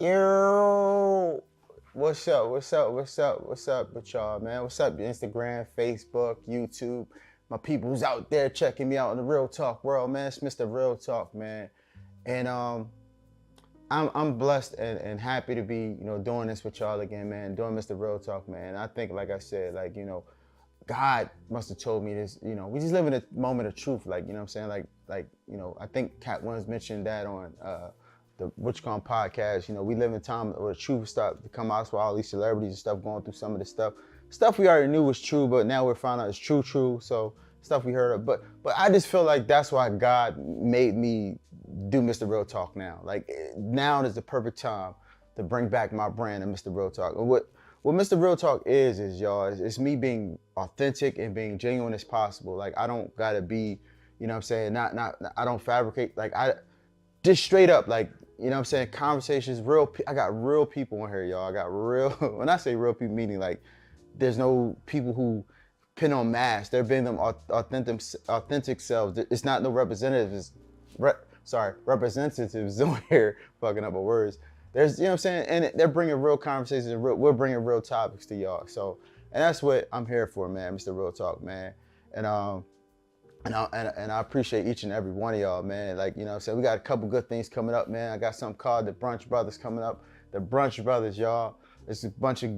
Yo, what's up? What's up with y'all, man? What's up? Instagram, Facebook, YouTube. My people's out there checking me out in the Real Talk world, man. It's Mr. Real Talk, man. And I'm blessed and happy to be, doing this with y'all again, man. Doing Mr. Real Talk, man. I think, like I said, God must have told me this. We just live in a moment of truth, like, what I'm saying, I think Cat Williams mentioned that on the Which Con podcast. We live in a time where the truth started to come out for all these celebrities and stuff going through some of this stuff we already knew was true, but now we're finding out it's true. So stuff we heard of, but I just feel like that's why God made me do Mr. Real Talk now. Like, now is the perfect time to bring back my brand and Mr. Real Talk. And what Mr. Real Talk is y'all, it's me being authentic and being genuine as possible. Like, I don't gotta be, what I'm saying, not I don't fabricate. Like, I just straight up, like, what I'm saying, conversations, I got real people in here, y'all. I got real, when I say real people, meaning like there's no people who pin on masks. They're being them authentic selves. It's not no representatives on here fucking up with words. There's, what I'm saying, and they're bringing real conversations and we're bringing real topics to y'all. So, and that's what I'm here for, man, Mr. Real Talk, man. And I appreciate each and every one of y'all, man. Like, what I'm saying, we got a couple good things coming up, man. I got something called the Brunch Brothers coming up. The Brunch Brothers, y'all. It's a bunch of,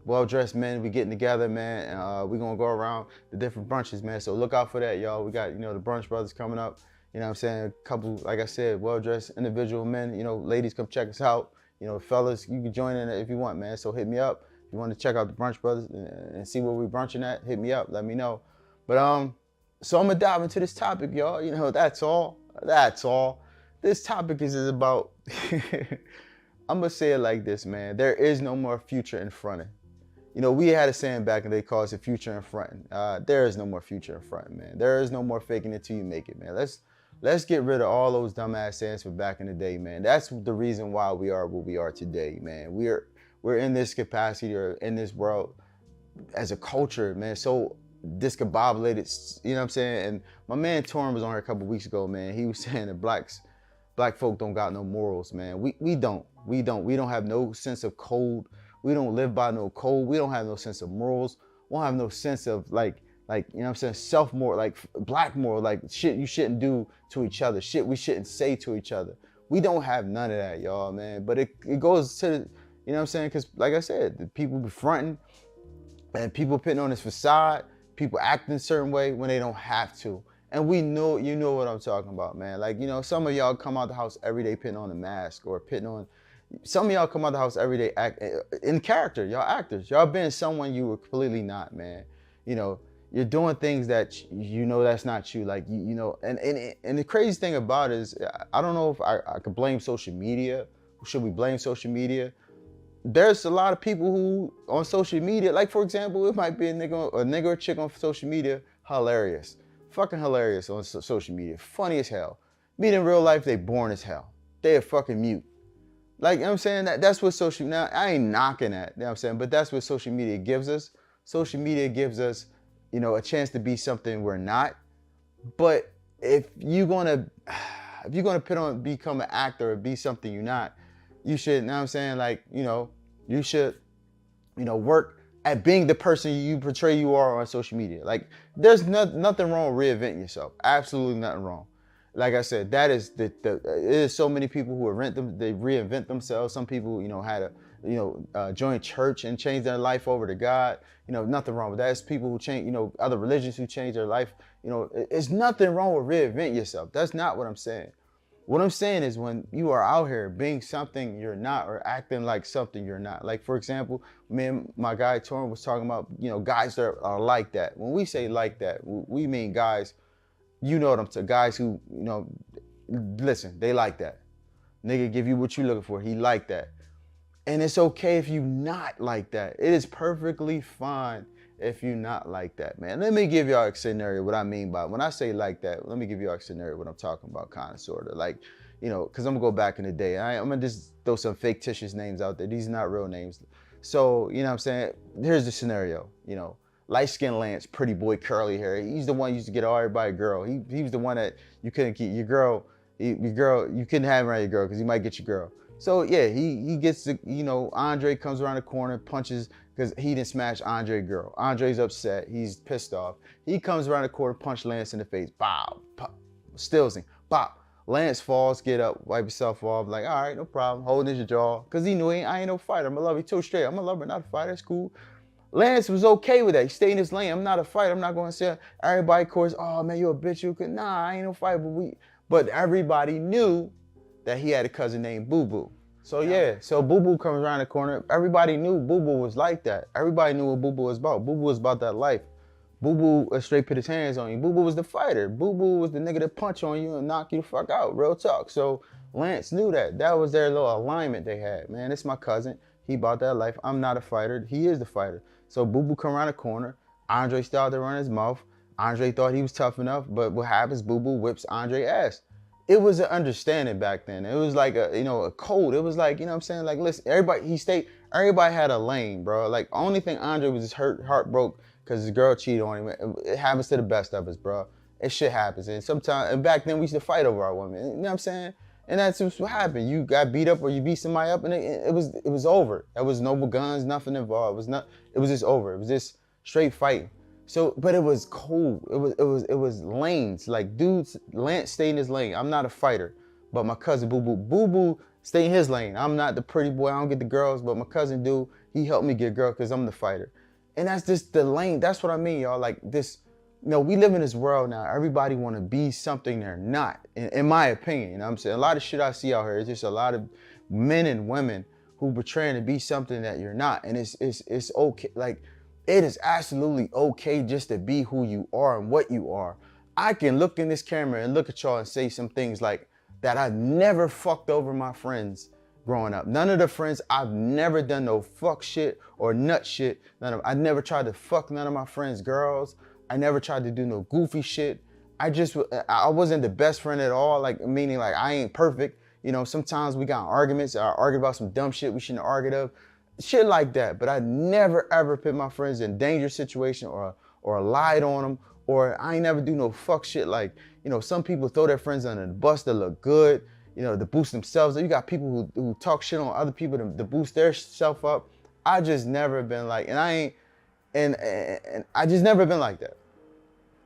well-dressed men. We getting together, man. And we gonna go around the different brunches, man. So look out for that, y'all. We got, the Brunch Brothers coming up. What I'm saying, a couple, like I said, well-dressed individual men. Ladies, come check us out. Fellas, you can join in if you want, man. So hit me up. If you want to check out the Brunch Brothers and see where we brunching at, hit me up. Let me know. But so I'm gonna dive into this topic, y'all. That's all. This topic is about. I'm gonna say it like this, man. There is no more future in fronting. We had a saying back in the day called the future in fronting. There is no more future in fronting, man. There is no more faking it till you make it, man. Let's get rid of all those dumbass sayings from back in the day, man. That's the reason why we are what we are today, man. We're in this capacity or in this world as a culture, man. So discombobulated, what I'm saying? And my man Torrin was on here a couple weeks ago, man. He was saying that black folk don't got no morals, man. We don't have no sense of code. We don't live by no code. We don't have no sense of morals. We don't have no sense of like, what I'm saying, self-moral, like black moral, like shit you shouldn't do to each other, shit we shouldn't say to each other. We don't have none of that, y'all, man. But it goes to, what I'm saying? Because like I said, the people be fronting and people putting on this facade, people acting a certain way when they don't have to. And we know, you know what I'm talking about, man. Like, some of y'all come out the house every day putting on a mask or putting on, some of y'all come out the house every day act in character. Y'all actors. Y'all being someone you were completely not, man. You're doing things that that's not you. Like, and the crazy thing about it is, I don't know if I could blame social media. Should we blame social media? There's a lot of people who on social media, like for example, it might be a nigga or chick on social media, hilarious. Fucking hilarious on social media. Funny as hell. Meet in real life, they boring as hell. They are fucking mute. Like, I'm saying, that's what social, now I ain't knocking that, what I'm saying, but that's what social media gives us. Social media gives us, a chance to be something we're not. But if you're gonna become an actor or be something you're not, you should, what I'm saying, like, you should, work at being the person you portray you are on social media. Like, there's nothing wrong with reinventing yourself. Absolutely nothing wrong. Like I said, that is it is so many people who they reinvent themselves. Some people, had to, join church and change their life over to God. Nothing wrong with that. It's people who change, other religions who change their life. It's nothing wrong with reinvent yourself. That's not what I'm saying. What I'm saying is when you are out here being something you're not or acting like something you're not. Like, for example, me and my guy Torrin was talking about, guys that are like that. When we say like that, we mean guys, what I'm saying, guys who, listen, they like that. Nigga give you what you looking for. He like that. And it's okay if you not like that. It is perfectly fine if you not like that, man. Let me give y'all a scenario what I mean by, when I say like that, let me give y'all a scenario what I'm talking about, kind of, sort of. Like, because I'm going to go back in the day. I'm going to just throw some fictitious names out there. These are not real names. So, what I'm saying? Here's the scenario, light-skinned Lance, pretty boy, curly hair. He's the one who used to get everybody a girl. He was the one that you couldn't keep. Your girl, Your girl, you couldn't have him around your girl because he might get your girl. So yeah, he gets the, Andre comes around the corner, punches, because he didn't smash Andre's girl. Andre's upset, he's pissed off. He comes around the corner, punch Lance in the face, bow, pop, steals him, pop. Lance falls, get up, wipe himself off, like, all right, no problem, holding his jaw, because he knew I ain't no fighter. I'm a lover. He told straight, I'm a lover, not a fighter, that's cool. Lance was okay with that. He stayed in his lane. I'm not a fighter. I'm not going to say everybody, of course, oh man, you a bitch. You could, nah, I ain't no fighter. But everybody knew that he had a cousin named Boo Boo. So yeah, so Boo Boo comes around the corner. Everybody knew Boo Boo was like that. Everybody knew what Boo Boo was about. Boo Boo was about that life. Boo Boo straight put his hands on you. Boo Boo was the fighter. Boo Boo was the nigga that punch on you and knock you the fuck out. Real talk. So Lance knew that. That was their little alignment they had. Man, it's my cousin. He bought that life. I'm not a fighter. He is the fighter. So Boo Boo come around the corner. Andre started to run his mouth. Andre thought he was tough enough, but what happens? Boo Boo whips Andre ass. It was an understanding back then. It was like a code. It was like, you know what I'm saying? Like, listen, everybody had a lane, bro. Like, only thing Andre was just heart broke because his girl cheated on him. It happens to the best of us, bro. It shit happens. And back then we used to fight over our women. You know what I'm saying? And that's just what happened. You got beat up or you beat somebody up and it was over. There was no guns, nothing involved. It was just over. It was just straight fighting. So, but it was cool. It was lanes. Like, dudes, Lance stayed in his lane. I'm not a fighter, but my cousin Boo Boo stay in his lane. I'm not the pretty boy. I don't get the girls, but my cousin do. He helped me get a girl because I'm the fighter. And that's just the lane. That's what I mean, y'all. Like this, we live in this world now. Everybody want to be something they're not, in my opinion. You know what I'm saying? A lot of shit I see out here is just a lot of men and women who portraying to be something that you're not. And it's okay. Like, it is absolutely okay just to be who you are and what you are. I can look in this camera and look at y'all and say some things like that. I never fucked over my friends growing up. None of the friends, I've never done no fuck shit or nut shit. I never tried to fuck none of my friends' girls. I never tried to do no goofy shit. I wasn't the best friend at all. Like, meaning like I ain't perfect. Sometimes we got arguments. I argued about some dumb shit we shouldn't have argued of. Shit like that, but I never ever put my friends in dangerous situation or lied on them, or I ain't never do no fuck shit like, some people throw their friends under the bus that look good, to boost themselves. You got people who talk shit on other people to boost their self up. I just never been like, and I just never been like that.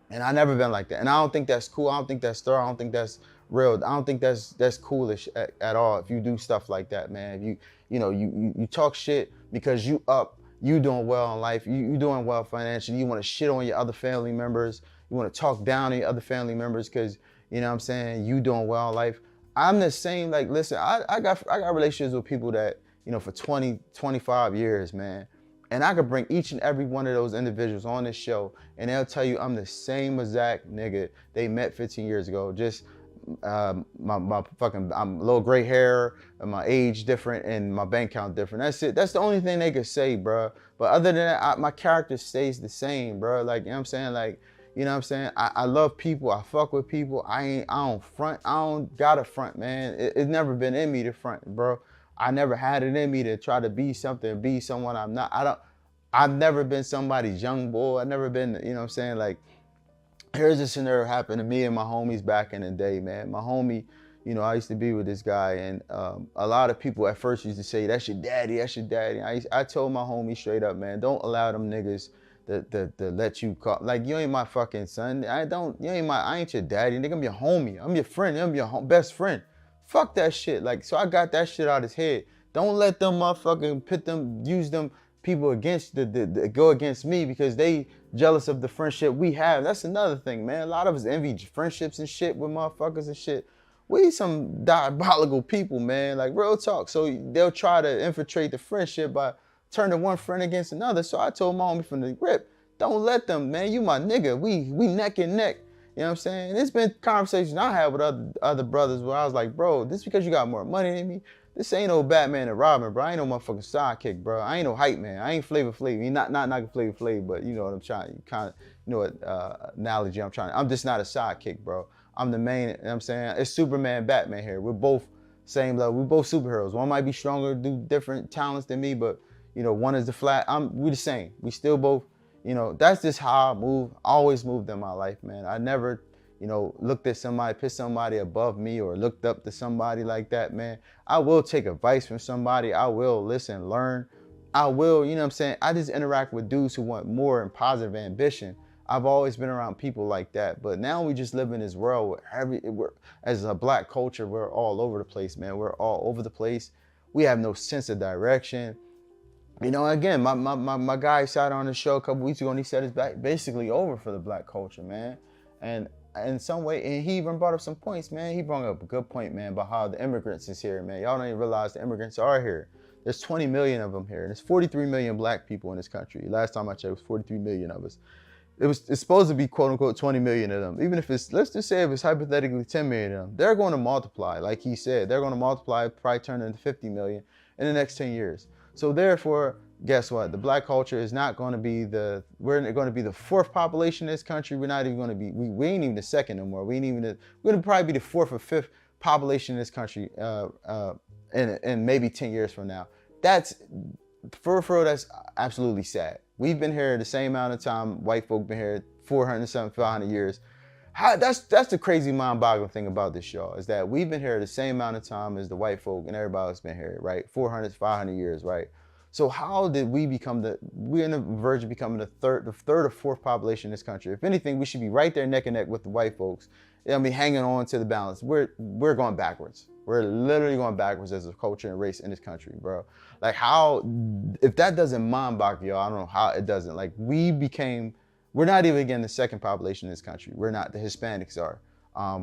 And I never been like that. And I don't think that's cool. I don't think that's thorough. I don't think that's real. I don't think that's coolish at all if you do stuff like that, man. If you talk shit because you doing well in life, you doing well financially, you want to shit on your other family members, you want to talk down on your other family members because, you know what I'm saying, you doing well in life. I'm the same, like, listen, I got relationships with people that, for 20, 25 years, man. And I could bring each and every one of those individuals on this show and they'll tell you I'm the same exact nigga they met 15 years ago. Just my fucking, I'm a little gray hair and my age different and my bank account different. That's it. That's the only thing they could say, bro. But other than that, my character stays the same, bro. Like, you know what I'm saying? Like, you know what I'm saying? I love people. I fuck with people. I don't front. I don't gotta front, man. It's never been in me to front, bro. I never had it in me to try to be something, be someone I'm not. I've never been somebody's young boy. I've never been, you know what I'm saying? Like, here's a scenario happened to me and my homies back in the day, man. My homie, I used to be with this guy and a lot of people at first used to say, that's your daddy, that's your daddy. I told my homie straight up, man, don't allow them niggas to let you call, like, you ain't my fucking son. I ain't your daddy, nigga, I'm your homie. I'm your friend, I'm your best friend. Fuck that shit. Like, so I got that shit out his head. Don't let them motherfucking use them people against go against me because they jealous of the friendship we have. That's another thing, man. A lot of us envy friendships and shit with motherfuckers and shit. We some diabolical people, man. Like, real talk. So they'll try to infiltrate the friendship by turning one friend against another. So I told my homie from the grip, don't let them, man. You my nigga. We neck and neck. You know what I'm saying? There's been conversations I had with other brothers where I was like, bro, this because you got more money than me. This ain't no Batman and Robin, bro. I ain't no motherfucking sidekick, bro. I ain't no hype man. I ain't Flavor Flav. You not Flavor Flav, but you know what I'm trying. What analogy I'm trying. I'm just not a sidekick, bro. I'm the main. You know what I'm saying? It's Superman, Batman here. We're both same level. We're both superheroes. One might be stronger, do different talents than me, but one is the flat. We the same. We still both. That's just how I move. I always moved in my life, man. I never, looked at somebody, put somebody above me or looked up to somebody like that, man, I will take advice from somebody. I will listen, learn. I will, I just interact with dudes who want more and positive ambition. I've always been around people like that. But now we just live in this world where as a black culture, we're all over the place, man. We're all over the place. We have no sense of direction. Again, my guy sat on the show a couple weeks ago and he said it's basically over for the black culture, man. And in some way, and he even brought up some points, man. He brought up a good point, man, about how the immigrants is here, man. Y'all don't even realize the immigrants are here. There's 20 million of them here. And there's 43 million black people in this country. Last time I checked, it was 43 million of us. It's supposed to be quote unquote 20 million of them. Even if let's just say if it's hypothetically 10 million of them, they're going to multiply. Like he said, they're going to multiply, probably turn into 50 million in the next 10 years. So therefore, guess what? The black culture is not going to be we're going to be the fourth population in this country. We're not even going to be, we ain't even the second no more. We're going to probably be the fourth or fifth population in this country in maybe 10 years from now. That's, for real, that's absolutely sad. We've been here the same amount of time. White folk been here 500 years. That's the crazy mind-boggling thing about this, y'all, is that we've been here the same amount of time as the white folk and everybody else been here, right? 400, 500 years, right? So how did we become we're on the verge of becoming the third or fourth population in this country? If anything, we should be right there neck and neck with the white folks. Hanging on to the balance. We're going backwards. We're literally going backwards as a culture and race in this country, bro. Like if that doesn't mind boggle y'all, I don't know how it doesn't. Like we're not even again the second population in this country. We're not, the Hispanics are.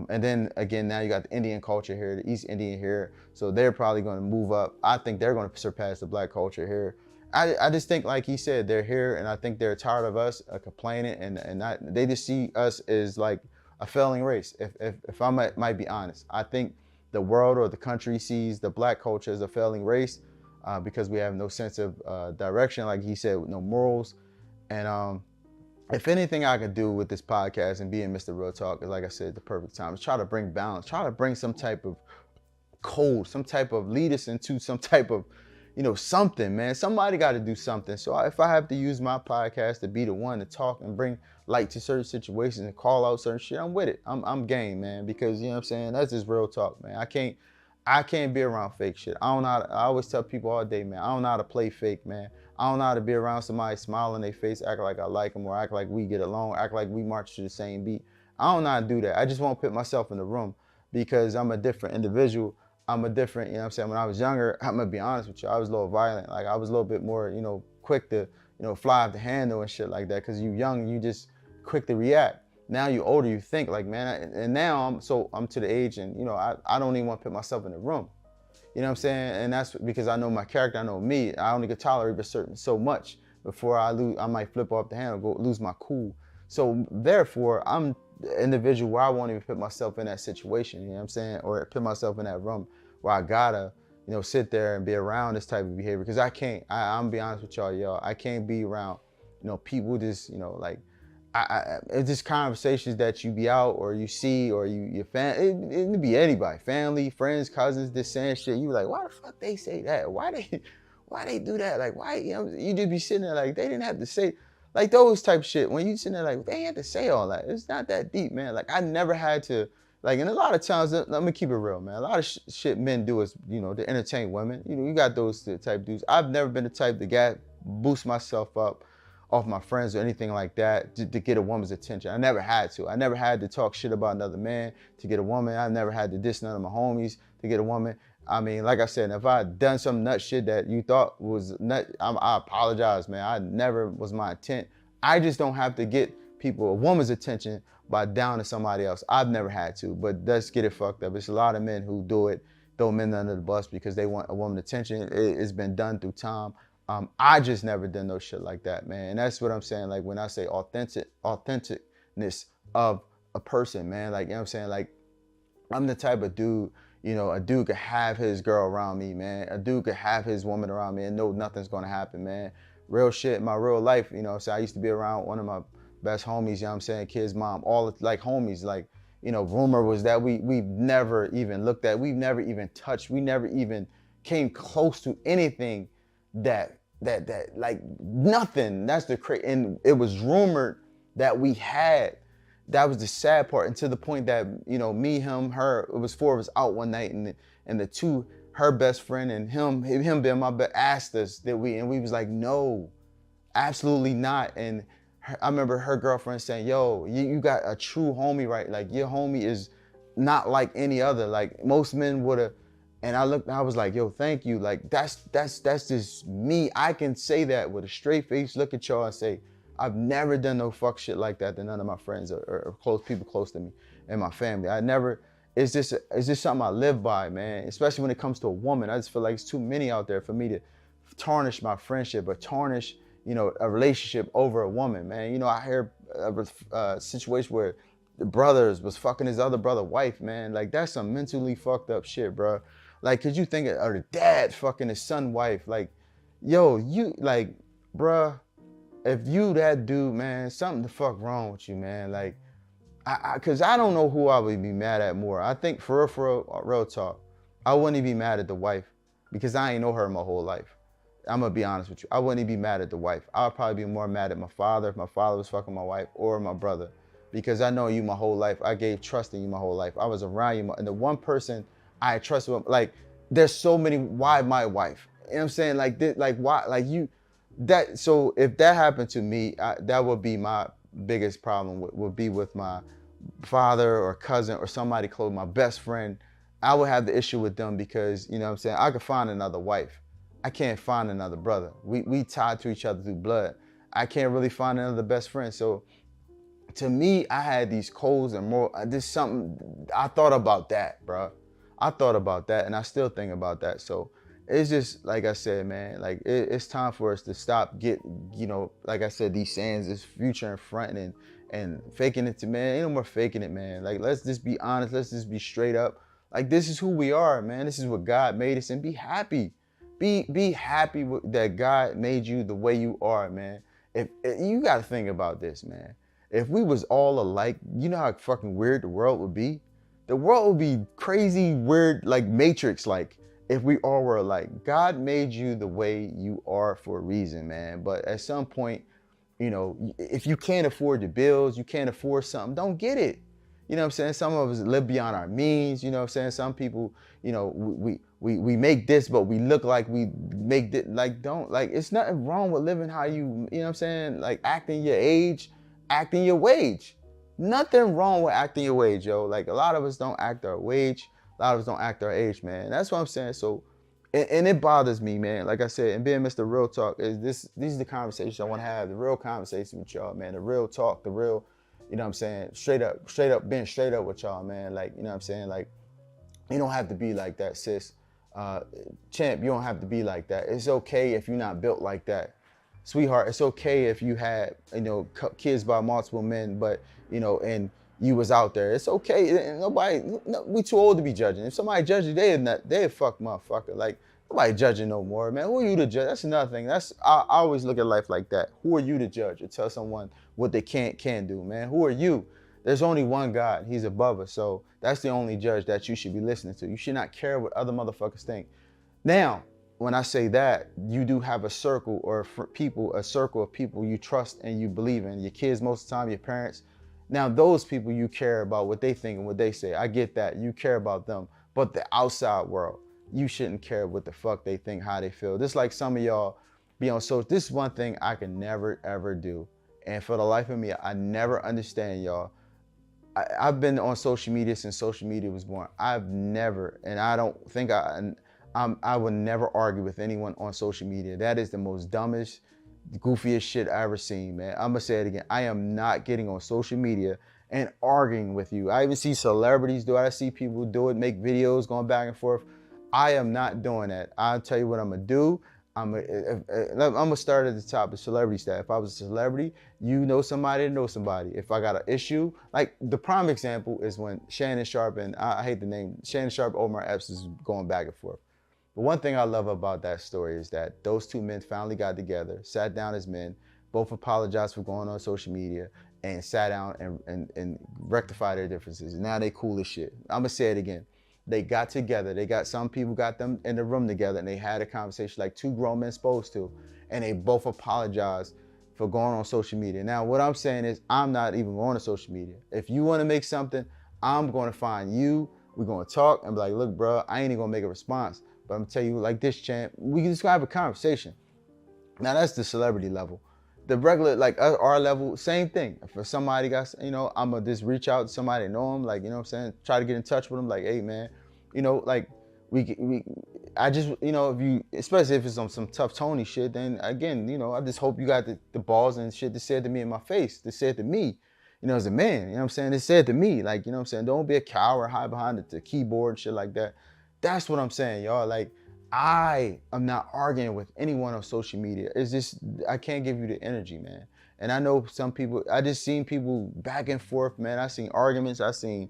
And then again, now you got the Indian culture here, the East Indian here. So they're probably going to move up. I think they're going to surpass the black culture here. I just think, like he said, they're here, and I think they're tired of us complaining, and they just see us as like a failing race. If I might be honest, I think the world or the country sees the black culture as a failing race because we have no sense of direction, like he said, with no morals. And if anything I could do with this podcast and being Mr.Real Talk is, like I said, the perfect time. Is try to bring balance, try to bring some type of code, some type of lead us into some type of, something, man. Somebody got to do something. So if I have to use my podcast to be the one to talk and bring light to certain situations and call out certain shit, I'm with it. I'm game, man, because, you know what I'm saying? That's just real talk, man. I can't be around fake shit. I always tell people all day, man, I don't know how to play fake, man. I don't know how to be around somebody, smile in their face, act like I like them, or act like we get along, act like we march to the same beat. I don't know how to do that. I just won't put myself in the room because I'm a different individual. I'm a different, you know what I'm saying? When I was younger, I'm gonna be honest with you, I was a little violent. Like I was a little bit more, quick to, fly off the handle and shit like that. Cause you young, you just quick to react. Now you older, you think like, man, and now I'm to the age and, I don't even want to put myself in the room. You know what I'm saying? And that's because I know my character, I know me. I only can tolerate so much before I might flip off the handle, lose my cool. So therefore, I'm the individual where I won't even put myself in that situation, you know what I'm saying? Or put myself in that room where I gotta, sit there and be around this type of behavior. Because I can't, I'm gonna be honest with y'all, I can't be around, people just, like, it's just conversations that you be out or you see or your fan. It could be anybody, family, friends, cousins, just saying shit. You like, why the fuck they say that? Why they do that? Like, why? You just be sitting there like they didn't have to say, like those type of shit. When you sitting there like they ain't had to say all that. It's not that deep, man. Like I never had to. Like, and a lot of times, let me keep it real, man. A lot of shit men do is, to entertain women. You got those type dudes. I've never been the type to boost myself up off my friends or anything like that to get a woman's attention. I never had to. I never had to talk shit about another man to get a woman. I never had to diss none of my homies to get a woman. I mean, like I said, if I had done some nut shit that you thought was nut, I apologize, man. I never was my intent. I just don't have to get a woman's attention by down to somebody else. I've never had to, but let's get it fucked up. It's a lot of men who do it, throw men under the bus because they want a woman's attention. It's been done through time. I just never done no shit like that, man. And that's what I'm saying. Like when I say authenticness of a person, man, like, you know what I'm saying? Like I'm the type of dude, a dude could have his girl around me, man. A dude could have his woman around me and know nothing's gonna happen, man. Real shit in my real life, so I used to be around one of my best homies, you know what I'm saying? Kid's mom, all like homies, like, rumor was that we've never even looked at, we've never even touched, we never even came close to anything that like nothing. That's the crazy. And it was rumored that we had that was the sad part. And to the point that, you know, me, him, her, it was 4 of us out one night, and the two, her best friend and him being my best, asked us that and we was like, no, absolutely not. And I remember her girlfriend saying, yo, you got a true homie, right? Like, your homie is not like any other. Like, most men would have. And I was like, yo, thank you. Like, that's just me. I can say that with a straight face, look at y'all and say, I've never done no fuck shit like that to none of my friends or close people close to me and my family. I never, it's just something I live by, man. Especially when it comes to a woman. I just feel like it's too many out there for me to tarnish my friendship or tarnish, you know, a relationship over a woman, man. You know, I hear a situation where the brothers was fucking his other brother wife, man. Like, that's some mentally fucked up shit, bro. Like, could you think of, or the dad fucking his son wife? Like, yo, you, like, bruh, if you that dude, man, something the fuck wrong with you, man. Like, cause I don't know who I would be mad at more. I think for real talk, I wouldn't even be mad at the wife because I ain't know her my whole life. I'm gonna be honest with you. I wouldn't even be mad at the wife. I would probably be more mad at my father if my father was fucking my wife, or my brother, because I know you my whole life. I gave trust in you my whole life. I was around you, and the one person I trusted, like, there's so many. Why my wife? You know what I'm saying? Like, like, why? Like, you. That, so if that happened to me, that would be my biggest problem. Would be with my father or cousin or somebody close, my best friend. I would have the issue with them because, you know what I'm saying, I could find another wife. I can't find another brother. We tied to each other through blood. I can't really find another best friend. So to me, I had these codes and more. This something I thought about that, bro. I thought about that, and I still think about that. So it's just, like I said, man, like, it's time for us to stop, you know, like I said, these sayings, this future in front and faking it to, man. Ain't no more faking it, man. Like, let's just be honest. Let's just be straight up. Like, this is who we are, man. This is what God made us, and be happy. Be happy that God made you the way you are, man. If you got to think about this, man. If we was all alike, you know how fucking weird the world would be? The world would be crazy, weird, like Matrix-like, if we all were alike. God made you the way you are for a reason, man. But at some point, you know, if you can't afford the bills, you can't afford something, don't get it. You know what I'm saying? Some of us live beyond our means. You know what I'm saying? Some people, you know, we make this, but we look like we make it. Like, don't, like, it's nothing wrong with living how you know what I'm saying? Like, acting your age, acting your wage. Nothing wrong with acting your wage, yo. Like, a lot of us don't act our wage. A lot of us don't act our age, man. That's what I'm saying. So, and it bothers me, man. Like I said, and being Mr. Real Talk, these are the conversations I want to have, the real conversation with y'all, man. The real talk, the real, you know what I'm saying, straight up, being straight up with y'all, man. Like, you know what I'm saying? Like, you don't have to be like that, sis. Champ, you don't have to be like that. It's okay if you're not built like that. Sweetheart, it's okay if you had, you know, kids by multiple men, but, you know, and you was out there. It's okay. We too old to be judging. If somebody judge you, they a fuck motherfucker. Like, nobody judging no more, man. Who are you to judge? That's another thing. I always look at life like that. Who are you to judge or tell someone what they can do, man? Who are you? There's only one God. He's above us. So that's the only judge that you should be listening to. You should not care what other motherfuckers think. Now, when I say that, you do have a circle a circle of people you trust and you believe in. Your kids, most of the time, your parents. Now, those people, you care about what they think and what they say. I get that. You care about them. But the outside world, you shouldn't care what the fuck they think, how they feel. Just like some of y'all be on social. This is one thing I can never, ever do. And for the life of me, I never understand y'all. I've been on social media since social media was born. I've never, and I don't think I would never argue with anyone on social media. That is the most dumbest, goofiest shit I ever seen, man. I'm gonna say it again. I am not getting on social media and arguing with you. I even see celebrities do it. I see people do it, make videos going back and forth. I am not doing that. I'll tell you what I'm gonna do. I'm gonna start at the top of celebrity staff. If I was a celebrity, you know somebody to know somebody. If I got an issue, like the prime example is when Shannon Sharp and I hate the name, Shannon Sharp, Omar Epps is going back and forth. But one thing I love about that story is that those two men finally got together, sat down as men, both apologized for going on social media, and sat down and rectified their differences. And now they cool as shit. I'm gonna say it again. They got together. Some people got them in the room together and they had a conversation like two grown men supposed to, and they both apologized for going on social media. Now, what I'm saying is I'm not even going to social media. If you want to make something, I'm going to find you. We're going to talk and be like, look, bro, I ain't even going to make a response. But I'm going to tell you like this, champ, we can just have a conversation. Now, that's the celebrity level. The regular, like our level, same thing. If somebody got, I'm going to just reach out to somebody that know them, like, you know what I'm saying? Try to get in touch with them, like, hey, man, like, I just, if you, especially if it's on some tough Tony shit, then again, I just hope you got the balls and shit to say it to me in my face, to say it to me, as a man, you know what I'm saying? They say it to me, like, you know what I'm saying? Don't be a coward, hide behind the keyboard and shit like that. That's what I'm saying, y'all. Like, I am not arguing with anyone on social media. It's just, I can't give you the energy, man. And I know some people, I just seen people back and forth, man. I seen arguments, I seen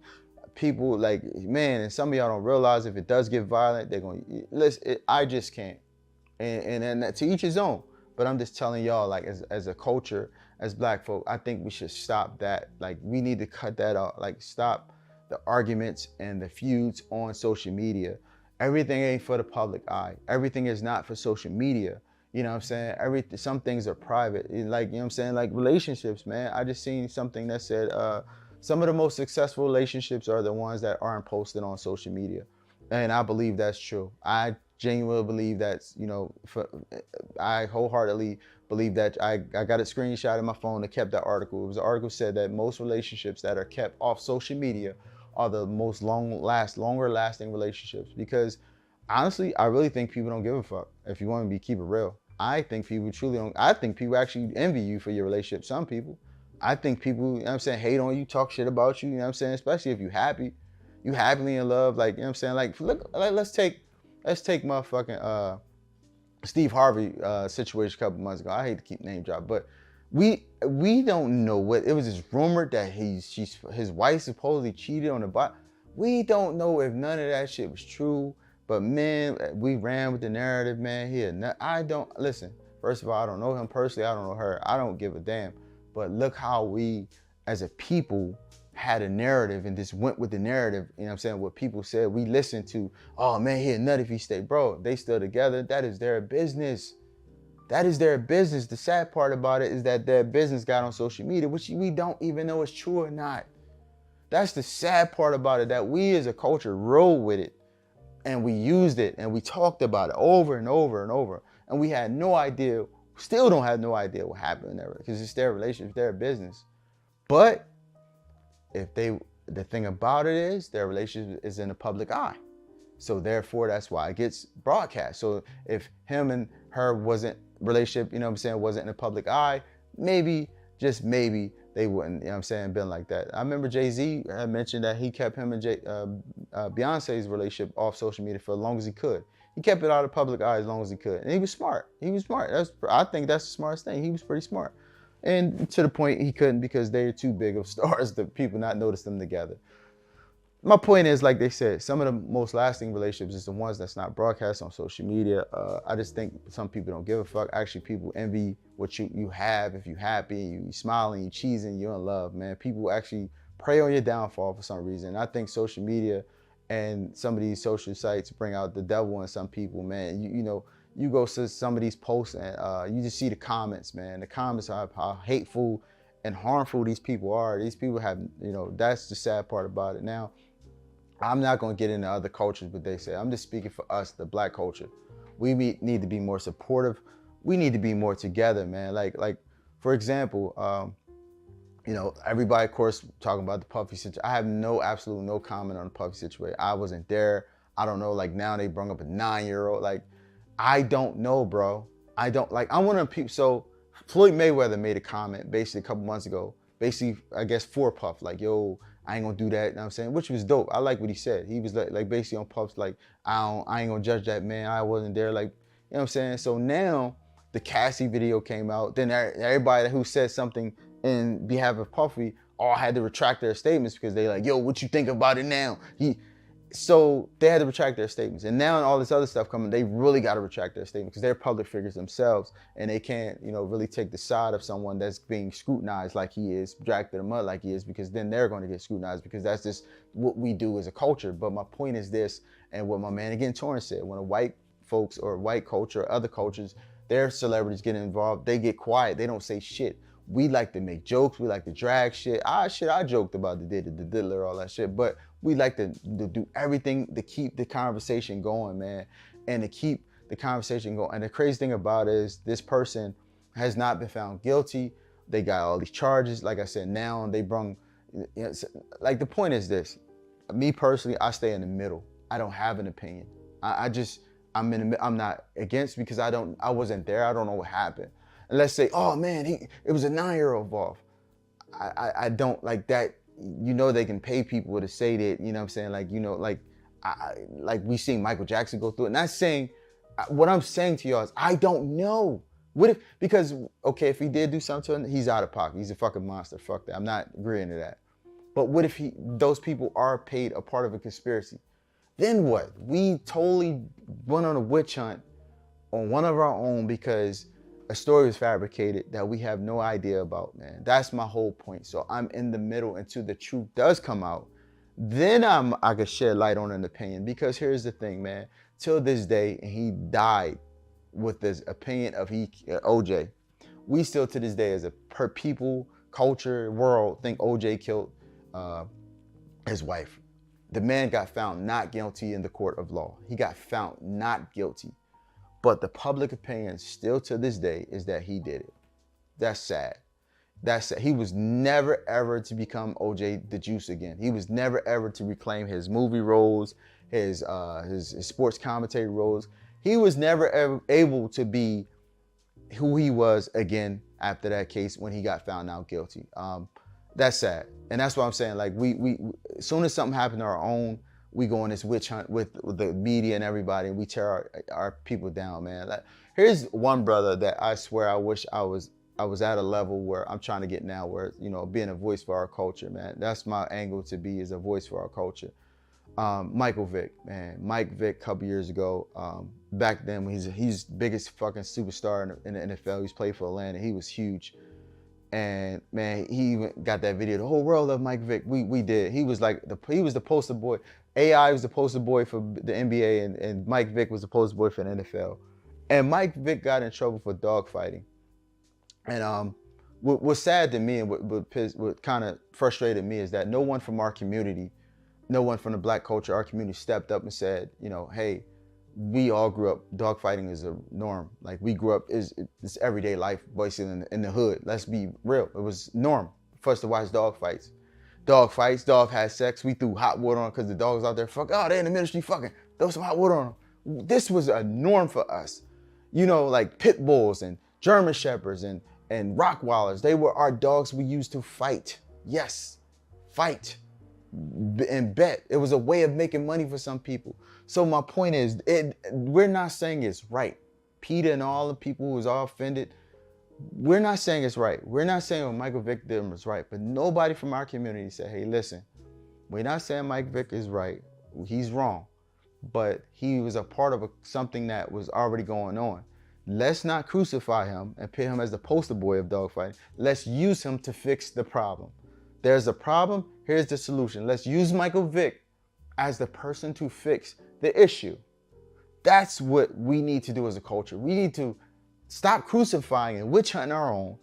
people like, man, and some of y'all don't realize if it does get violent, they're going to, listen, I just can't. And to each his own. But I'm just telling y'all, like, as a culture, as black folk, I think we should stop that. Like, we need to cut that out. Like, stop the arguments and the feuds on social media. Everything ain't for the public eye. Everything is not for social media. You know what I'm saying? Some things are private. Like, you know what I'm saying? Like relationships, man. I just seen something that said, some of the most successful relationships are the ones that aren't posted on social media. And I believe that's true. I genuinely believe that's, I wholeheartedly believe that. I got a screenshot in my phone that kept that article. It was an article said that most relationships that are kept off social media are the most longer lasting relationships. Because honestly, I really think people don't give a fuck. If you want to keep it real, I think people truly don't. I think people actually envy you for your relationship. Some people. I think people, you know what I'm saying, hate on you, talk shit about you, you know what I'm saying? Especially if you happily in love, like, you know what I'm saying? Like, look, let's take motherfucking Steve Harvey situation a couple months ago. I hate to keep name drop, but we don't know what, it was just rumored that his wife supposedly cheated on the bot. We don't know if none of that shit was true, but man, we ran with the narrative, man. I don't, listen, first of all, I don't know him personally, I don't know her, I don't give a damn. But look how we, as a people, had a narrative and just went with the narrative, you know what I'm saying? What people said, we listened to, oh man, he a nut if he stayed. Bro, they still together, that is their business. That is their business. The sad part about it is that their business got on social media, which we don't even know is true or not. That's the sad part about it, that we as a culture rolled with it and we used it and we talked about it over and over and over. And we had no idea, still don't have no idea what happened there, because it's their relationship, their business. But the thing about it is their relationship is in the public eye. So therefore, that's why it gets broadcast. So if him and her relationship, you know what I'm saying, wasn't in the public eye, maybe, just maybe, they wouldn't, you know what I'm saying, been like that. I remember Jay-Z had mentioned that he kept him and Beyonce's relationship off social media for as long as he could. He kept it out of the public eye as long as he could. And he was smart. I think that's the smartest thing. He was pretty smart. And to the point he couldn't, because they're too big of stars that people not notice them together. My point is, like they said, some of the most lasting relationships is the ones that's not broadcast on social media. I just think some people don't give a fuck. Actually, people envy what you have. If you happy, you smiling, you cheesing, you're in love, man. People actually prey on your downfall for some reason. I think social media and some of these social sites bring out the devil in some people, man. You go to some of these posts and you just see the comments, man. The comments are how hateful and harmful these people are. These people have, that's the sad part about it. Now, I'm not going to get into other cultures, but they say, I'm just speaking for us, the black culture. We need to be more supportive. We need to be more together, man. Like for example, everybody, of course, talking about the Puffy situation. I have absolutely no comment on the Puffy situation. I wasn't there. I don't know. Like, now they brought up a 9-year-old. Like, I don't know, bro. I want to people. So Floyd Mayweather made a comment basically a couple months ago, basically, I guess, for Puff, like, yo, I ain't gonna do that, you know what I'm saying? Which was dope. I like what he said. He was like basically on Puff's, like, I ain't gonna judge that man. I wasn't there, like, you know what I'm saying? So now the Cassie video came out. Then everybody who said something in behalf of Puffy all had to retract their statements, because they like, yo, what you think about it now? So they had to retract their statements. And now all this other stuff coming, they really got to retract their statements, because they're public figures themselves, and they can't, really take the side of someone that's being scrutinized like he is, dragged through the mud like he is, because then they're going to get scrutinized, because that's just what we do as a culture. But my point is this, and what my man again Torrance said, when a white folks or white culture or other cultures Their celebrities get involved. They get quiet. They don't say shit. We like to make jokes. We like to drag shit. I joked about the diddler, all that shit. But we like to do everything to keep the conversation going, man. And to keep the conversation going. And the crazy thing about it is this person has not been found guilty. They got all these charges. Like I said, now they brung, you know, like the point is this. Me personally, I stay in the middle. I don't have an opinion. I'm not against because I wasn't there. I don't know what happened. And let's say, oh man, it was a 9-year-old involved. I don't like that. You know, they can pay people to say that, you know what I'm saying? Like, you know, like we seen Michael Jackson go through it. Not saying, what I'm saying to y'all is I don't know. What if, because, okay, if he did do something to him, he's out of pocket. He's a fucking monster. Fuck that. I'm not agreeing to that. But what if those people are paid a part of a conspiracy? Then what? We totally went on a witch hunt on one of our own because a story was fabricated that we have no idea about, man. That's my whole point. So I'm in the middle until the truth does come out. Then I could shed light on an opinion, because here's the thing, man. Till this day, and he died with this opinion of OJ. We still to this day as a people, culture, world think OJ killed his wife. The man got found not guilty in the court of law. He got found not guilty. But the public opinion still to this day is that he did it. That's sad. That's sad. He was never ever to become OJ the Juice again. He was never ever to reclaim his movie roles, his sports commentary roles. He was never ever able to be who he was again after that case when he got found out guilty. That's sad. And that's what I'm saying. Like we as soon as something happened to our own, we go on this witch hunt with the media and everybody, and we tear our people down, man. Like, here's one brother that I swear I wish I was at a level where I'm trying to get now, where, you know, being a voice for our culture, man. That's my angle to be, is a voice for our culture. Michael Vick, man. Mike Vick, a couple years ago, back then, when he's biggest fucking superstar in the NFL. He's played for Atlanta. He was huge. And man, he even got that video. The whole world loved Mike Vick. We did. He was like he was the poster boy. AI was the poster boy for the NBA, and Mike Vick was the poster boy for the NFL. And Mike Vick got in trouble for dog fighting. And what's sad to me and what kind of frustrated me is that no one from our community, no one from the black culture, our community, stepped up and said, you know, hey, we all grew up, dog fighting is a norm. Like, we grew up, it's everyday life, basically in the hood. Let's be real. It was norm for us to watch dog fights. Dog fights, dog had sex. We threw hot water on because the dogs out there, they're in the ministry fucking, throw some hot water on them. This was a norm for us. You know, like pit bulls and German shepherds and Rottweilers. They were our dogs we used to fight. Yes, fight and bet. It was a way of making money for some people. So my point is, we're not saying it's right. Peter and all the people who was all offended, we're not saying it's right. We're not saying what Michael Vick did was right, but nobody from our community said, hey, listen, we're not saying Mike Vick is right. He's wrong, but he was a part of something that was already going on. Let's not crucify him and put him as the poster boy of dogfighting. Let's use him to fix the problem. There's a problem, here's the solution. Let's use Michael Vick as the person to fix the issue. That's what we need to do as a culture. We need to stop crucifying and witch hunting our own.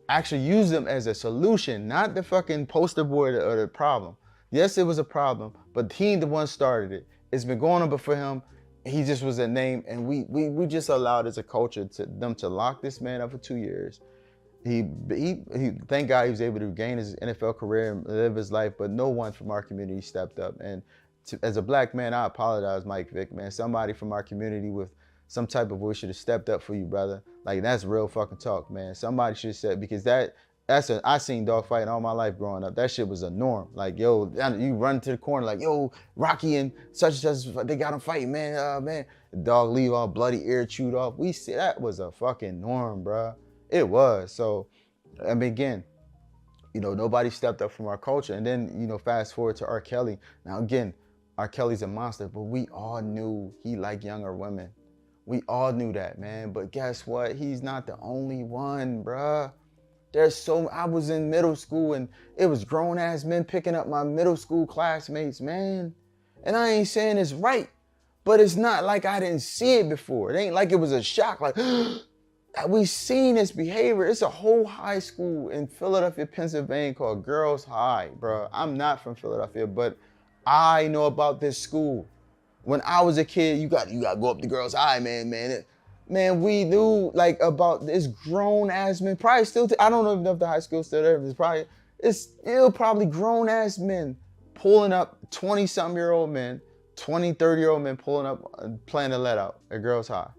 Actually use them as a solution, not the fucking poster boy or the problem. Yes, it was a problem, but he ain't the one started it. It's been going on before him. He just was a name, and we just allowed as a culture them to lock this man up for 2 years. He thank God he was able to gain his NFL career and live his life, but no one from our community stepped up. And as a black man, I apologize, Mike Vick, man. Somebody from our community with some type of voice should have stepped up for you, brother. Like, that's real fucking talk, man. Somebody should have said, because I seen dog fighting all my life growing up. That shit was a norm. Like, yo, you run to the corner like, yo, Rocky and such and such, they got him fighting, man. Man, the dog leave all bloody, ear chewed off. We see that was a fucking norm, bro. It was. So, I mean, again, you know, nobody stepped up from our culture. And then, you know, fast forward to R. Kelly. Now, again, R. Kelly's a monster, but we all knew he liked younger women. We all knew that, man. But guess what? He's not the only one, bruh. I was in middle school and it was grown ass men picking up my middle school classmates, man. And I ain't saying it's right, but it's not like I didn't see it before. It ain't like it was a shock, like, We've seen this behavior. It's a whole high school in Philadelphia, Pennsylvania called Girls High, bro. I'm not from Philadelphia, but I know about this school. When I was a kid, you got to go up to Girls High, man, we knew like about this grown ass men. Probably still, I don't know if the high school still there. It's still probably grown ass men pulling up 20-something-year-old men, 20, 30-year-old men pulling up, playing the let out at Girls High.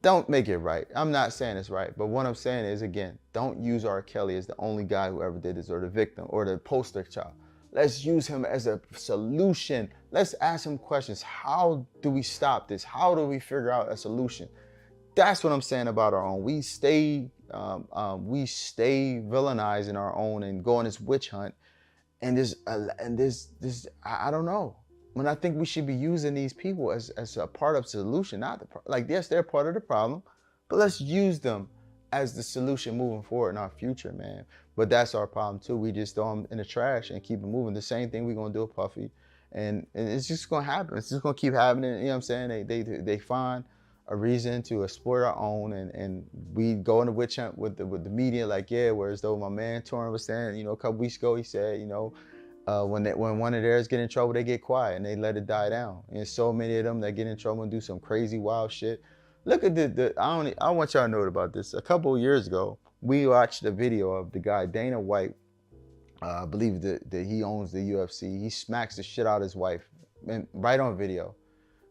Don't make it right. I'm not saying it's right, but what I'm saying is, again, don't use R. Kelly as the only guy who ever did this, or the victim, or the poster child. Let's use him as a solution. Let's ask him questions. How do we stop this? How do we figure out a solution? That's what I'm saying about our own. We stay villainizing our own and go on this witch hunt, and I don't know. When I think we should be using these people as a part of the solution, not the like. Yes, they're part of the problem, but let's use them as the solution moving forward in our future, man. But that's our problem too. We just throw them in the trash and keep it moving. The same thing we're gonna do with Puffy, and it's just gonna happen. It's just gonna keep happening. You know what I'm saying? They find a reason to exploit our own, and we go in the witch hunt with the media, like, yeah. Whereas though my man Torrin was saying, you know, a couple weeks ago, he said, you know, when one of theirs get in trouble, they get quiet and they let it die down. And so many of them that get in trouble and do some crazy wild shit. Look at I want y'all to know about this. A couple of years ago, we watched a video of the guy Dana White. I believe that he owns the UFC. He smacks the shit out of his wife, and right on video.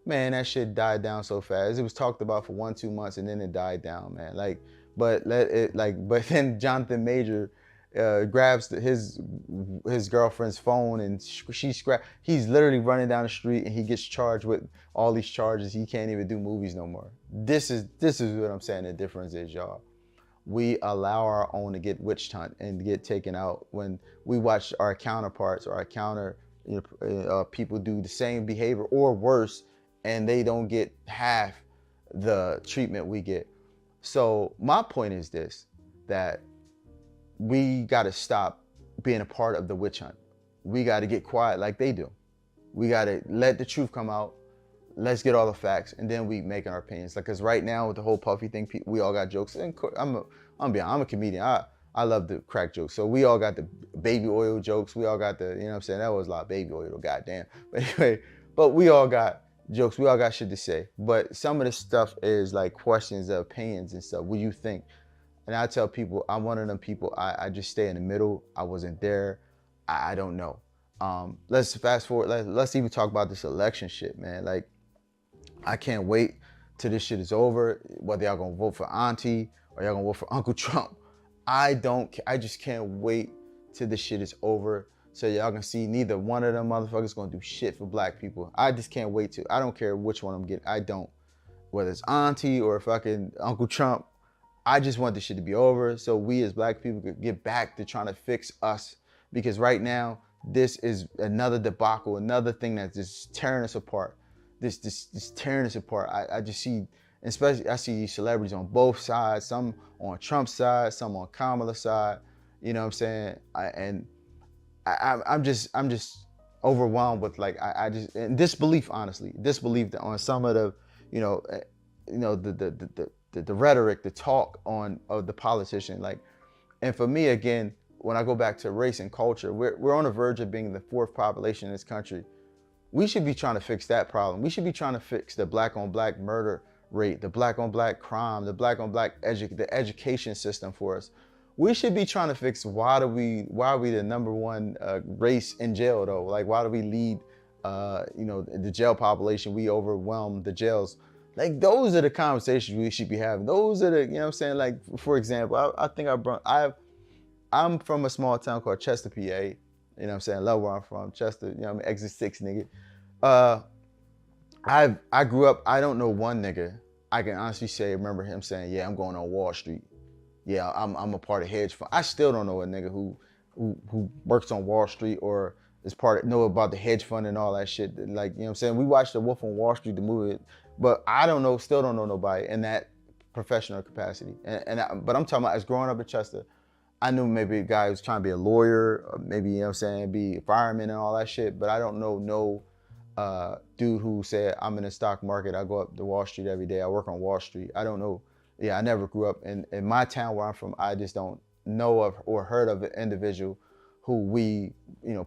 Man, that shit died down so fast. It was talked about for 1-2 months and then it died down, man. But then Jonathan Major grabs his girlfriend's phone, and he's literally running down the street and he gets charged with all these charges. He can't even do movies no more. This is what I'm saying the difference is, y'all. We allow our own to get witch hunt and get taken out when we watch our counterparts or our people do the same behavior or worse, and they don't get half the treatment we get. So my point is this, that we got to stop being a part of the witch hunt. We got to get quiet like they do. We got to let the truth come out. Let's get all the facts, and then we making our opinions. Like, cause right now with the whole Puffy thing, we all got jokes. And I'm a comedian. I love the crack jokes. So we all got the baby oil jokes. We all got the, you know what I'm saying? That was a lot of baby oil, goddamn. But anyway, but we all got jokes. We all got shit to say. But some of the stuff is like questions of opinions and stuff. What do you think? And I tell people, I'm one of them people, I just stay in the middle. I wasn't there. I don't know. Let's fast forward. Let's even talk about this election shit, man. Like, I can't wait till this shit is over, whether y'all gonna vote for Auntie or y'all gonna vote for Uncle Trump. I just can't wait till this shit is over so y'all can see neither one of them motherfuckers gonna do shit for black people. I just can't wait to. I don't care which one I'm getting. I don't. Whether it's Auntie or fucking Uncle Trump, I just want this shit to be over so we as black people could get back to trying to fix us. Because right now, this is another debacle, another thing that's just tearing us apart. This tearing us apart. I just see, especially I see these celebrities on both sides, some on Trump's side, some on Kamala's side. You know what I'm saying? I'm just overwhelmed with like and disbelief, honestly, disbelief on some of the, the rhetoric, the talk of the politician. Like, and for me again, when I go back to race and culture, we're on the verge of being the fourth population in this country. We should be trying to fix that problem. We should be trying to fix the black on black murder rate, the black on black crime, the black on black the education system for us. We should be trying to fix why are we the number one race in jail though? Like, why do we lead the jail population? We overwhelm the jails. Like, those are the conversations we should be having. Those are the, you know what I'm saying? Like, for example, I'm from a small town called Chester, PA. You know what I'm saying? Love where I'm from. Chester, you know what I mean? Exit 6, nigga. I grew up, I don't know one nigga. I can honestly say, remember him saying, yeah, I'm going on Wall Street. Yeah, I'm a part of hedge fund. I still don't know a nigga who works on Wall Street or is know about the hedge fund and all that shit. Like, you know what I'm saying? We watched The Wolf on Wall Street, the movie, but still don't know nobody in that professional capacity. But I'm talking about as growing up in Chester, I knew maybe a guy who was trying to be a lawyer, or maybe, you know what I'm saying, be a fireman and all that shit, but I don't know no dude who said, I'm in the stock market, I go up to Wall Street every day, I work on Wall Street. I don't know Yeah, I never grew up in my town where I'm from. I just don't know of or heard of an individual who we,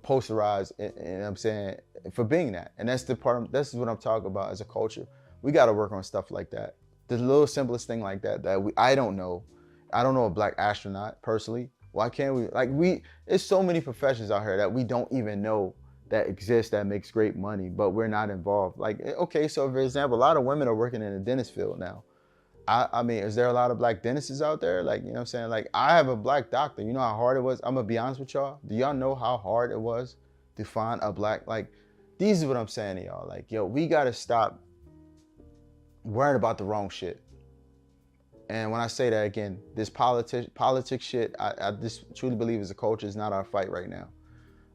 posterize, and I'm saying, for being that. And that's the part, this is what I'm talking about as a culture. We got to work on stuff like that. The little simplest thing like that, I don't know. I don't know a black astronaut personally. Why can't we, it's so many professions out here that we don't even know that exist that makes great money, but we're not involved. Like, okay, so for example, a lot of women are working in the dentist field now. I mean, is there a lot of black dentists out there? Like, you know what I'm saying? Like, I have a black doctor. You know how hard it was? I'm gonna be honest with y'all. Do y'all know how hard it was to find a black, these is what I'm saying to y'all. Like, yo, we gotta stop worrying about the wrong shit. And when I say that again, this politics shit, I just truly believe as a culture is not our fight right now.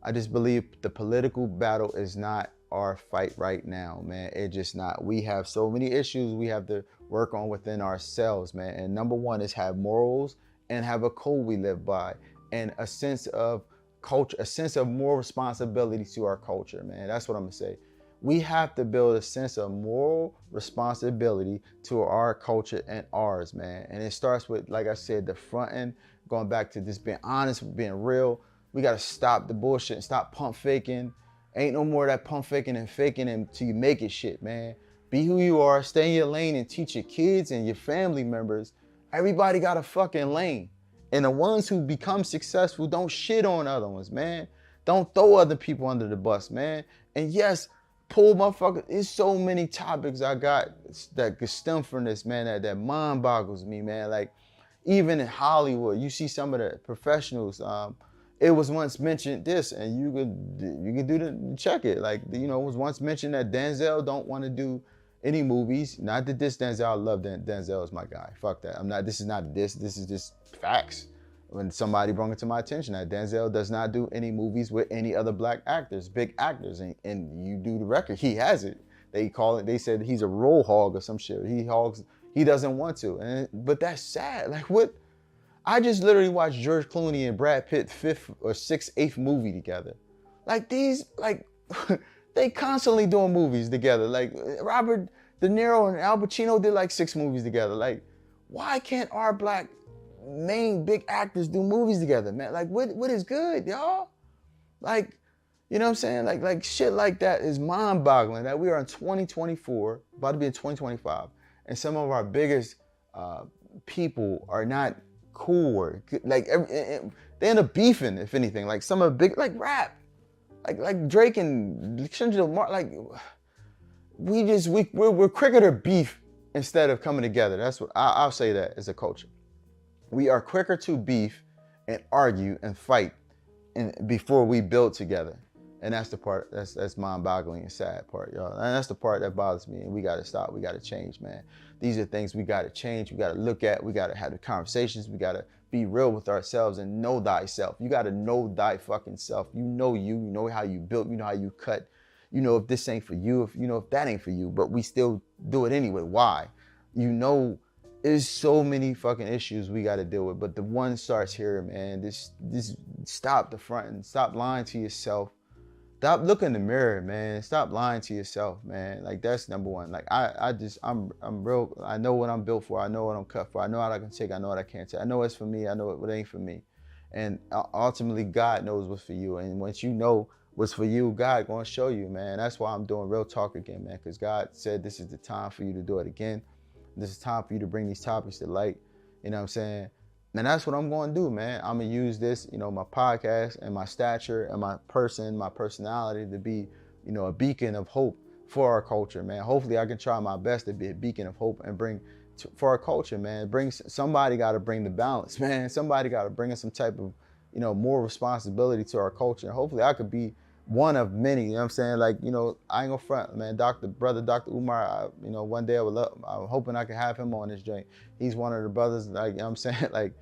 I just believe the political battle is not our fight right now, man. It's just not. We have so many issues we have to work on within ourselves, man. And number one is have morals and have a code we live by, and a sense of culture, a sense of moral responsibility to our culture, man. That's what I'm gonna say. We have to build a sense of moral responsibility to our culture and ours, man. And it starts with, like I said, the front end, going back to just being honest, being real. We gotta stop the bullshit and stop pump faking. Ain't no more of that pump faking and faking until you make it shit, man. Be who you are, stay in your lane, and teach your kids and your family members. Everybody got a fucking lane. And the ones who become successful don't shit on other ones, man. Don't throw other people under the bus, man. And yes, pull motherfuckers. There's so many topics I got that could stem from this, man, that mind boggles me, man. Like, even in Hollywood, you see some of the professionals, it was once mentioned this, and you could do the check it. Like, it was once mentioned that Denzel don't want to do any movies. Not that this Denzel, I love Denzel is my guy. Fuck that. This is not this is just facts. When somebody brought it to my attention that Denzel does not do any movies with any other black actors, big actors, and you do the record, he has it. They said he's a role hog or some shit. He doesn't want to. But that's sad. Like, what? I just literally watched George Clooney and Brad Pitt 5th or 6th, 8th movie together. Like, these, they constantly doing movies together. Like, Robert De Niro and Al Pacino did 6 movies together. Like, why can't our black main big actors do movies together, man? Like, what is good, y'all? Like, you know what I'm saying? Like shit like that is mind-boggling that we are in 2024, about to be in 2025, and some of our biggest people are not cool, or they end up beefing, if anything. Like, some of the big, rap, like Drake and Kendrick Lamar, we're quicker to beef instead of coming together. That's what I'll say, that as a culture. We are quicker to beef and argue and fight before we build together. And that's the part that's mind-boggling and sad part, y'all. And that's the part that bothers me. And we gotta stop. We gotta change, man. These are things we gotta change. We gotta look at. We gotta have the conversations. We gotta be real with ourselves and know thyself. You gotta know thy fucking self. You know how you built. You know how you cut. You know if this ain't for you. If that ain't for you. But we still do it anyway. Why? There's so many fucking issues we got to deal with, but the one starts here, man. This stop the front and stop lying to yourself. Stop looking in the mirror, man. Stop lying to yourself, man. Like, that's number one. Like, I'm real. I know what I'm built for. I know what I'm cut for. I know what I can take. I know what I can't take. I know what's for me. I know what ain't for me. And ultimately, God knows what's for you. And once you know what's for you, God gonna show you, man. That's why I'm doing Real Talk again, man. Because God said this is the time for you to do it again. This is time for you to bring these topics to light. You know what I'm saying? And that's what I'm going to do, man. I'm going to use this, my podcast and my stature and my personality to be, a beacon of hope for our culture, man. Hopefully I can try my best to be a beacon of hope and for our culture, man. Somebody got to bring the balance, man. Somebody got to bring in some type of, more responsibility to our culture. And hopefully I could be one of many, you know what I'm saying? I ain't gonna front, man. Dr. Umar, one day I'm hoping I can have him on this joint. He's one of the brothers, you know what I'm saying?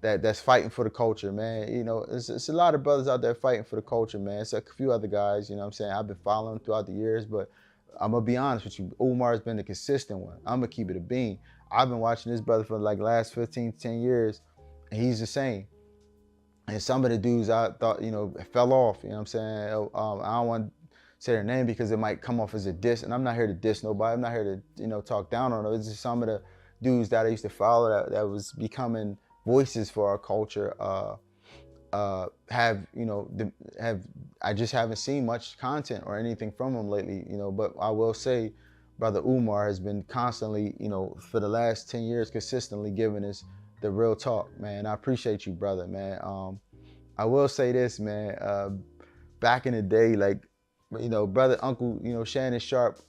That's fighting for the culture, man. It's a lot of brothers out there fighting for the culture, man. It's a few other guys, you know what I'm saying? I've been following throughout the years, but I'm gonna be honest with you. Umar's been the consistent one. I'm gonna keep it a bean. I've been watching this brother for last 10 years, and he's the same. And some of the dudes I thought, fell off, you know what I'm saying? I don't want to say their name because it might come off as a diss, and I'm not here to diss nobody. I'm not here to, talk down on them. It's just some of the dudes that I used to follow that was becoming voices for our culture have, you know, I just haven't seen much content or anything from him lately, you know. But I will say, Brother Umar has been constantly, you know, for the last 10 years, consistently giving us the real talk, man. I appreciate you, brother, man. I will say this, man. Back in the day, like, you know, brother, uncle, you know, Shannon Sharp,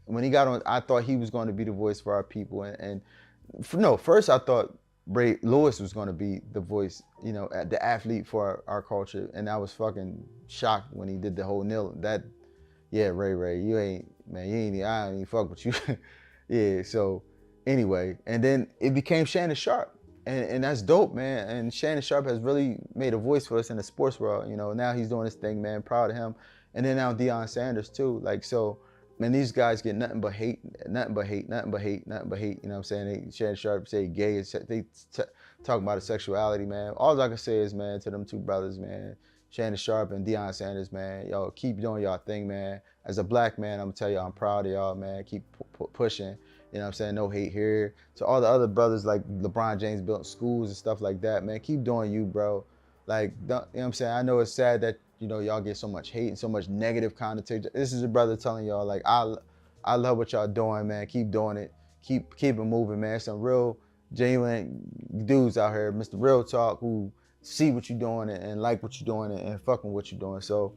when he got on, I thought he was going to be the voice for our people. No, first I thought Ray Lewis was going to be the voice, you know, the athlete for our culture. And I was fucking shocked when he did the whole nil. That, yeah, Ray, you ain't, man, I don't even fuck with you. Yeah, so anyway. And then it became Shannon Sharp. And that's dope, man. And Shannon Sharp has really made a voice for us in the sports world. You know, now he's doing his thing, man. Proud of him. And then now Deion Sanders too. Like, so, man, these guys get nothing but hate, nothing but hate, nothing but hate, nothing but hate. You know what I'm saying? Shannon Sharp say gay. They talk about his sexuality, man. All I can say is, man, to them two brothers, man, Shannon Sharp and Deion Sanders, man, y'all keep doing y'all thing, man. As a black man, I'm gonna tell you, I'm proud of y'all, man. Keep pushing. You know what I'm saying? No hate here. To all the other brothers like LeBron James built schools and stuff like that, man, keep doing you, bro. Like, you know what I'm saying? I know it's sad that, you know, y'all get so much hate and so much negative connotation. This is a brother telling y'all, like, I love what y'all doing, man. Keep doing it. Keep it moving, man. Some real, genuine dudes out here, Mr.Real Talk, who see what you're doing and like what you're doing and fucking what you're doing. So,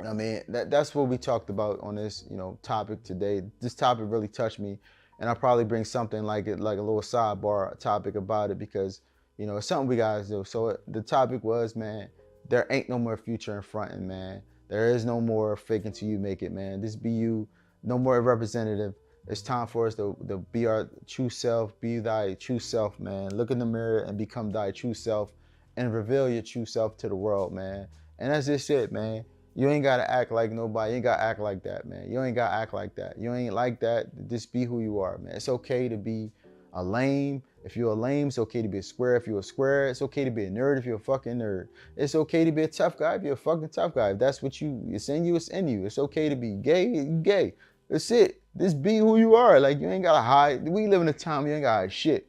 I mean, that's what we talked about on this, you know, topic today. This topic really touched me, and I'll probably bring something like a little sidebar topic about it because, you know, it's something we guys do. So the topic was, man, there ain't no more future in fronting, man. There is no more fake until you make it, man. This be you, no more representative. It's time for us to be our true self, be thy true self, man. Look in the mirror and become thy true self and reveal your true self to the world, man. And that's just it, man. You ain't gotta act like nobody. You ain't gotta act like that, man. You ain't gotta act like that. You ain't like that. Just be who you are, man. It's okay to be a lame. If you're a lame, it's okay to be a square. If you're a square, it's okay to be a nerd if you're a fucking nerd. It's okay to be a tough guy if you're a fucking tough guy. If that's what it's in you, it's in you. It's okay to be gay, you gay. That's it. Just be who you are. Like, you ain't gotta hide. We live in a time you ain't gotta hide shit.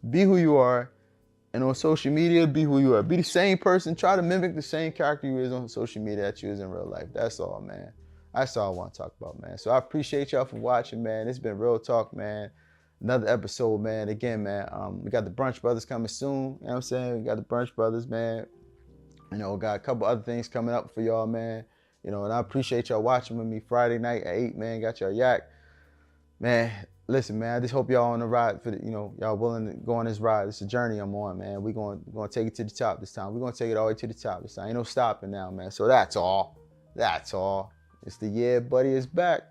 Be who you are. And on social media, be who you are. Be the same person. Try to mimic the same character you is on social media that you is in real life. That's all, man. That's all I want to talk about, man. So I appreciate y'all for watching, man. It's been Real Talk, man. Another episode, man. Again, man, we got the Brunch Brothers coming soon. You know what I'm saying? We got the Brunch Brothers, man. You know, got a couple other things coming up for y'all, man. You know, and I appreciate y'all watching with me Friday night at 8, man. Got y'all yak. Man, listen, man, I just hope y'all on the ride for the, you know, y'all willing to go on this ride. It's a journey I'm on, man. We're going to take it to the top this time. We're going to take it all the way to the top this time. Ain't no stopping now, man. So that's all. That's all. It's the Yeah Buddy is back.